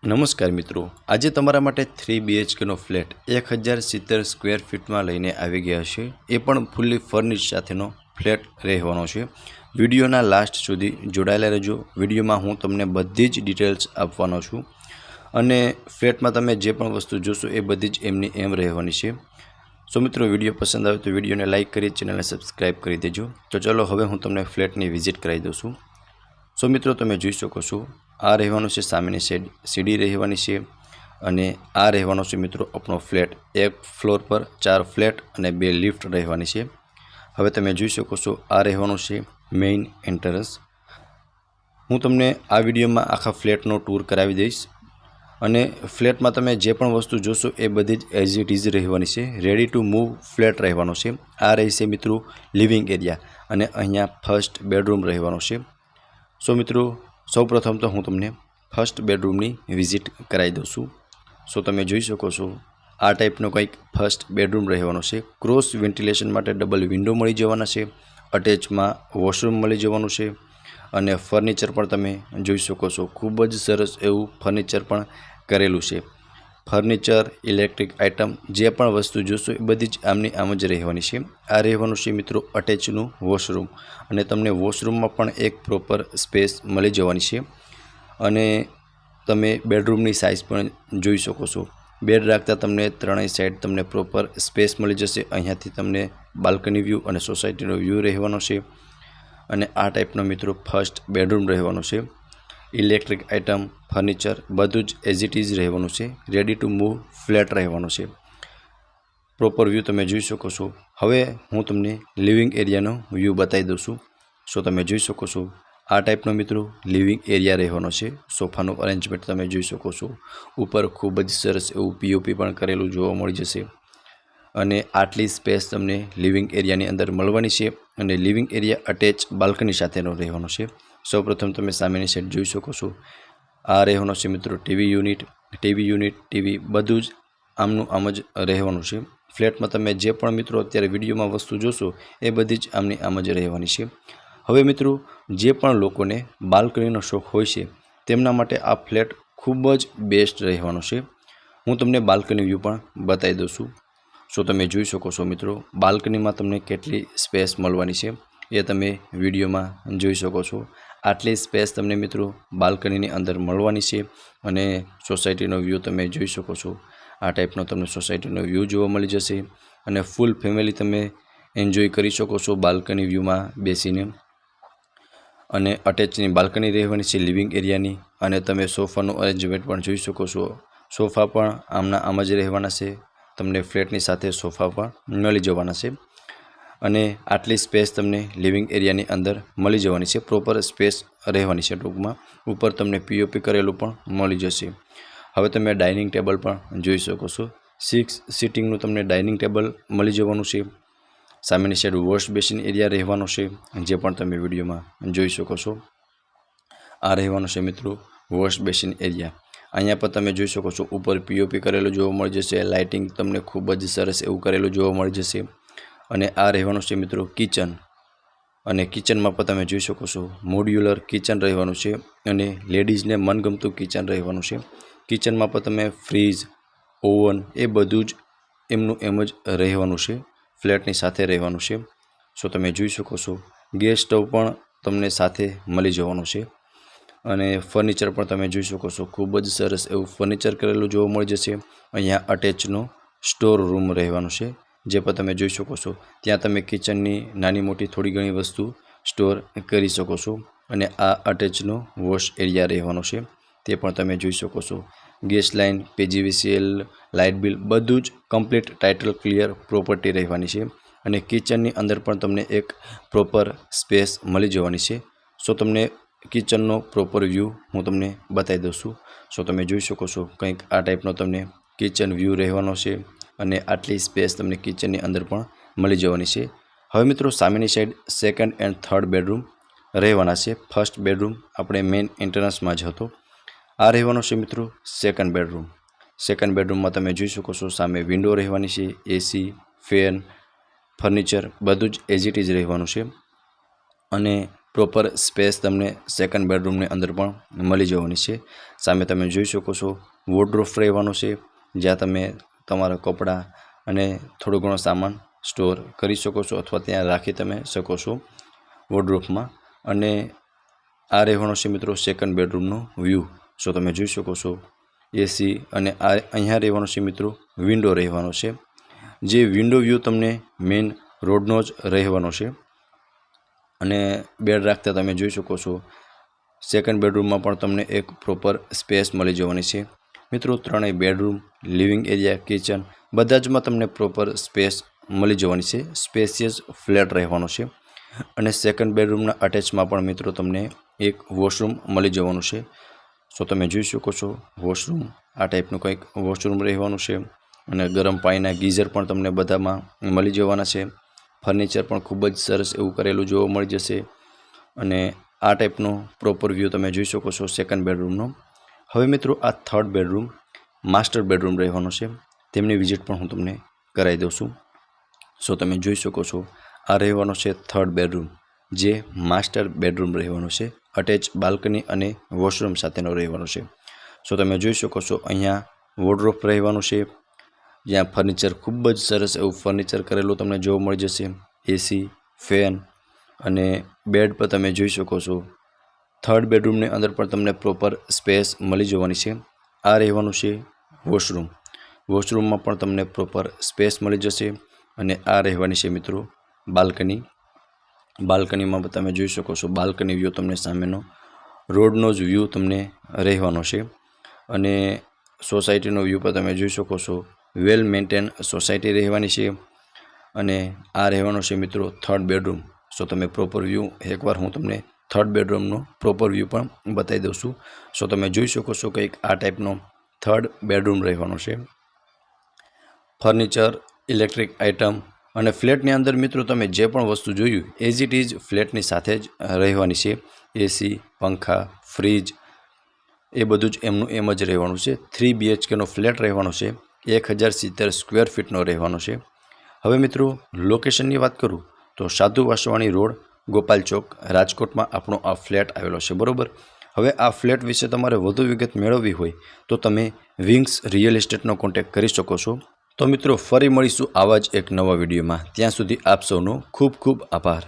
નમસ્કાર મિત્રો, આજે તમારા માટે 3 BHKનો ફ્લેટ 1070 સ્ક્વેર ફીટમાં લઈને આવી ગયા છે। એ પણ ફૂલ્લી ફર્નિશ સાથેનો ફ્લેટ રહેવાનો છે। વિડીયોના લાસ્ટ સુધી જોડાયેલા રહેજો। વિડીયોમાં હું તમને બધી જ ડિટેલ્સ આપવાનો છું અને ફ્લેટમાં તમે જે પણ વસ્તુ જોશો એ બધી જ એમની એમ રહેવાની છે। સો મિત્રો, વિડીયો પસંદ આવે તો વિડીયોને લાઇક કરી ચેનલને સબસ્ક્રાઈબ કરી દેજો। તો ચલો હવે હું તમને ફ્લેટની વિઝિટ કરાવી દઉં છું। સો મિત્રો, તમે જોઈ શકો છો આ રહેવાનું છે સામેની સાઈડ સીડી રહેવાની છે અને આ રહેવાનો છે મિત્રો આપણો ફ્લેટ। એક ફ્લોર પર 4 ફ્લેટ અને 2 લિફ્ટ રહેવાની છે। હવે તમે જોઈ શકો છો આ રહેવાનું છે મેઇન એન્ટ્રન્સ। હું તમને આ વિડીયોમાં આખા ફ્લેટનો ટૂર કરાવી દઈશ અને ફ્લેટમાં તમે જે પણ વસ્તુ જોશો એ બધી જ એઝ ઇટ ઇઝ રહેવાની છે। રેડી ટુ મૂવ ફ્લેટ રહેવાનો છે। આ રહેશે મિત્રો લિવિંગ એરિયા અને અહીંયા ફર્સ્ટ બેડરૂમ રહેવાનો છે। સો મિત્રો, સૌપ્રથમ તો હું તમને ફર્સ્ટ બેડરૂમની વિઝિટ કરાવી દઉં છું। સો તમે જોઈ શકો છો આ ટાઈપનો કંઈક ફર્સ્ટ બેડરૂમ રહેવાનો છે। ક્રોસ વેન્ટિલેશન માટે ડબલ વિન્ડો મળી જવાના છે। અટેચમાં વોશરૂમ મળી જવાનું છે અને ફર્નિચર પણ તમે જોઈ શકો છો ખૂબ જ સરસ એવું ફર્નિચર પણ કરેલું છે। ફર્નિચર, ઇલેક્ટ્રિક આઇટમ જે પણ વસ્તુ જોશો એ બધી જ આમની આમ જ રહેવાની છે। આ રહેવાનું છે મિત્રો અટેચનું વોશરૂમ અને તમને વોશરૂમમાં પણ એક પ્રોપર સ્પેસ મળી જવાની છે અને તમે બેડરૂમની સાઇઝ પણ જોઈ શકો છો। બેડ રાખતા તમને ત્રણેય સાઈડ તમને પ્રોપર સ્પેસ મળી જશે। અહીંયાથી તમને બાલ્કની વ્યૂ અને સોસાયટીનો વ્યૂ રહેવાનો છે અને આ ટાઈપનો મિત્રો ફર્સ્ટ બેડરૂમ રહેવાનો છે। ઇલેક્ટ્રિક આઇટમ, ફર્નિચર બધું જ એઝ ઇટ ઇઝ રહેવાનું છે। રેડી ટુ મૂવ ફ્લેટ રહેવાનો છે। પ્રોપર વ્યૂ તમે જોઈ શકો છો। હવે હું તમને લિવિંગ એરિયાનો વ્યૂ બતાવી દઉં છું। સો તમે જોઈ શકો છો આ ટાઈપનો મિત્રો લિવિંગ એરિયા રહેવાનો છે। સોફાનું અરેન્જમેન્ટ તમે જોઈ શકો છો। ઉપર ખૂબ જ સરસ એવું પીઓપી પણ કરેલું જોવા મળી જશે અને આટલી સ્પેસ તમને લિવિંગ એરિયાની અંદર મળવાની છે અને લિવિંગ એરિયા અટેચ બાલ્કની સાથેનો રહેવાનો છે। સૌપ્રથમ તમે સામેની સાઈડ જોઈ શકો છો આ રહેવાનો છે મિત્રો ટીવી યુનિટ, ટીવી બધું જ આમનું આમ જ રહેવાનું છે। ફ્લેટમાં તમે જે પણ મિત્રો અત્યારે વિડીયોમાં વસ્તુ જોશો એ બધી જ આમની આમ જ રહેવાની છે। હવે મિત્રો, જે પણ લોકોને બાલ્કનીનો શોખ હોય છે તેમના માટે આ ફ્લેટ ખૂબ જ બેસ્ટ રહેવાનો છે। હું તમને બાલ્કની વ્યૂ પણ બતાવી દઉં છું। સો તમે જોઈ શકો છો મિત્રો બાલ્કનીમાં તમને કેટલી સ્પેસ મળવાની છે એ તમે વિડીયોમાં જોઈ શકો છો। આટલી સ્પેસ તમને મિત્રો બાલ્કનીની અંદર મળવાની છે અને સોસાયટીનો વ્યૂ તમે જોઈ શકો છો। આ ટાઈપનો તમને સોસાયટીનો વ્યૂ જોવા મળી જશે અને ફૂલ ફેમિલી તમે એન્જોય કરી શકો છો બાલ્કની વ્યૂમાં બેસીને અને અટેચની બાલ્કની રહેવાની છે લિવિંગ એરિયાની અને તમે સોફાનું અરેન્જમેન્ટ પણ જોઈ શકો છો। સોફા પણ આમના આમ જ રહેવાના છે। તમને ફ્લેટની સાથે સોફા પણ મળી જવાના છે અને આટલી સ્પેસ તમને લિવિંગ એરિયાની અંદર મળી જવાની છે। પ્રોપર સ્પેસ રહેવાની છે ટૂંકમાં। ઉપર તમને પીઓપી કરેલું પણ મળી જશે। હવે તમે ડાઇનિંગ ટેબલ પણ જોઈ શકો છો। 6 સિટિંગનું તમને ડાઇનિંગ ટેબલ મળી જવાનું છે। સામેની સાઈડ વોશ બેસિન એરિયા રહેવાનો છે જે પણ તમે વિડીયોમાં જોઈ શકો છો। આ રહેવાનો છે મિત્રો વોશ બેસિન એરિયા। અહીંયા પર તમે જોઈ શકો છો ઉપર પીઓપી કરેલું જોવા મળી જશે। લાઇટિંગ તમને ખૂબ જ સરસ એવું કરેલું જોવા મળી જશે અને આ રહેવાનું છે મિત્રો કિચન અને કિચનમાં પણ તમે જોઈ શકો છો મોડ્યુલર કિચન રહેવાનું છે અને લેડીઝને મનગમતું કિચન રહેવાનું છે। કિચનમાં પણ તમે ફ્રીજ, ઓવન એ બધું જ એમનું એમ જ રહેવાનું છે, ફ્લેટની સાથે રહેવાનું છે। સો તમે જોઈ શકો છો ગેસ સ્ટવ પણ તમને સાથે મળી જવાનું છે અને ફર્નિચર પણ તમે જોઈ શકો છો ખૂબ જ સરસ એવું ફર્નિચર કરેલું જોવા મળી જશે। અહીંયા અટેચનો સ્ટોર રૂમ રહેવાનો છે જે પણ તમે જોઈ શકો છો। ત્યાં તમે કિચનની નાની મોટી થોડી ઘણી વસ્તુ સ્ટોર કરી શકો છો અને આ અટેચનો વોશ એરિયા રહેવાનો છે તે પણ તમે જોઈ શકો છો। Gas line, PGVCL, light bill બધું જ કમ્પ્લીટ ટાઇટલ ક્લિયર પ્રોપર્ટી રહેવાની છે અને કિચનની અંદર પણ તમને એક પ્રોપર સ્પેસ મળી જવાની છે। સો તમને કિચનનો પ્રોપર વ્યૂ હું તમને બતાવી દઉં છું। સો તમે જોઈ શકો છો કંઈક આ ટાઈપનો તમને કિચન વ્યૂ રહેવાનો છે અને આટલી સ્પેસ તમને કિચનની અંદર પણ મળી જવાની છે। હવે મિત્રો સામેની side second and third bedroom રહેવાના છે। ફર્સ્ટ બેડરૂમ આપણે મેઇન એન્ટ્રન્સમાં જ હતો। આ રહેવાનો છે મિત્રો સેકન્ડ બેડરૂમ। સેકન્ડ બેડરૂમમાં તમે જોઈ શકો છો સામે વિન્ડો રહેવાની છે, એસી, ફેન, ફર્નિચર બધું જ એઝ ઇટ ઇઝ રહેવાનું છે અને પ્રોપર સ્પેસ તમને સેકન્ડ બેડરૂમની અંદર પણ મળી જવાની છે. સામે તમે જોઈ શકો છો વોર્ડરોબ રહેવાનો છે, જ્યાં તમે તમારા કપડાં અને થોડો ઘણો સામાન સ્ટોર કરી શકો છો અથવા ત્યાં રાખી તમે શકો છો વોર્ડરોબમાં. અને આ રહેવાનો છે મિત્રો સેકન્ડ બેડરૂમનો વ્યૂ. સો તમે જોઈ શકો છો એસી અને આ અહીંયા રહેવાનો છે મિત્રો વિન્ડો રહેવાનો છે, જે વિન્ડો વ્યૂ તમને મેઇન રોડનો જ રહેવાનો છે. અને બેડ રાખતા તમે જોઈ શકો છો સેકન્ડ બેડરૂમમાં પણ તમને એક પ્રોપર સ્પેસ મળી જવાની છે મિત્રો. ત્રણેય બેડરૂમ, લિવિંગ એરિયા, કિચન બધા જમાં તમને પ્રોપર સ્પેસ મળી જવાની છે. સ્પેસિયસ ફ્લેટ રહેવાનો છે. અને સેકન્ડ બેડરૂમના અટેચમાં પણ મિત્રો તમને એક વોશરૂમ મળી જવાનું છે. સો તમે જોઈ શકો છો વોશરૂમ આ ટાઈપનું કંઈક વોશરૂમ રહેવાનું છે. અને ગરમ પાણીના ગીઝર પણ તમને બધામાં મળી જવાના છે. ફર્નિચર પણ ખૂબ જ સરસ એવું કરેલું જોવા મળી જશે. અને આ ટાઈપનો પ્રોપર વ્યૂ તમે જોઈ શકો છો સેકન્ડ બેડરૂમનો. હવે મિત્રો આ થર્ડ બેડરૂમ માસ્ટર બેડરૂમ રહેવાનો છે, તેમની વિઝિટ પણ હું તમને કરાવી દઉં છું. સો તમે જોઈ શકો છો આ રહેવાનો છે થર્ડ બેડરૂમ, જે માસ્ટર બેડરૂમ રહેવાનો છે. અટેચ બાલ્કની અને વોશરૂમ સાથેનો રહેવાનો છે. સો તમે જોઈ શકો છો અહીંયા વોર્ડરોબ રહેવાનું છે, જ્યાં ફર્નિચર ખૂબ જ સરસ એવું ફર્નિચર કરેલું તમને જોવા મળી જશે. એસી, ફેન અને બેડ પર તમે જોઈ શકો છો. થર્ડ બેડરૂમની અંદર પણ તમને પ્રોપર સ્પેસ મળી જવાની છે. આ રહેવાનું છે વોશરૂમ. વોશરૂમમાં પણ તમને પ્રોપર સ્પેસ મળી જશે. અને આ રહેવાની છે મિત્રો બાલ્કની. બાલ્કનીમાં તમે જોઈ શકો છો બાલ્કની વ્યૂ તમને સામેનો રોડનો જ વ્યૂ તમને રહેવાનો છે. અને સોસાયટીનો વ્યૂ પર તમે જોઈ શકો છો વેલ મેન્ટેન સોસાયટી રહેવાની છે. અને આ રહેવાનો છે મિત્રો થર્ડ બેડરૂમ. સો તમે પ્રોપર વ્યૂ એકવાર હું તમને થર્ડ બેડરૂમનો પ્રોપર વ્યૂ પણ બતાવી દઉં છું. સો તમે જોઈ શકો છો કંઈક આ ટાઈપનો થર્ડ બેડરૂમ રહેવાનો છે. ફર્નિચર, ઇલેક્ટ્રિક આઇટમ અને ફ્લેટની અંદર મિત્રો તમે જે પણ વસ્તુ જોયું એઝ ઇટ ઇઝ ફ્લેટની સાથે જ રહેવાની છે. એસી, પંખા, ફ્રીજ એ બધું જ એમનું એમ જ રહેવાનું છે. 3 BHKનો ફ્લેટ રહેવાનો છે. 1070 સ્ક્વેર ફીટનો રહેવાનો છે. હવે મિત્રો લોકેશનની વાત કરું તો સાધુ વાસવાણી રોડ, ગોપાલ ચોક, રાજકોટમાં આપણો આ ફ્લેટ આવેલો છે, બરાબર. હવે આ ફ્લેટ વિશે તમારે વધુ વિગત મેળવવી હોય તો તમે વિંગ્સ રિયલ એસ્ટેટનો કોન્ટેક્ટ કરી શકો છો. તો મિત્રો ફરી મળીશું આવા જ એક નવા વિડીયોમાં. ત્યાં સુધી આપ સૌનો ખૂબ ખૂબ આભાર.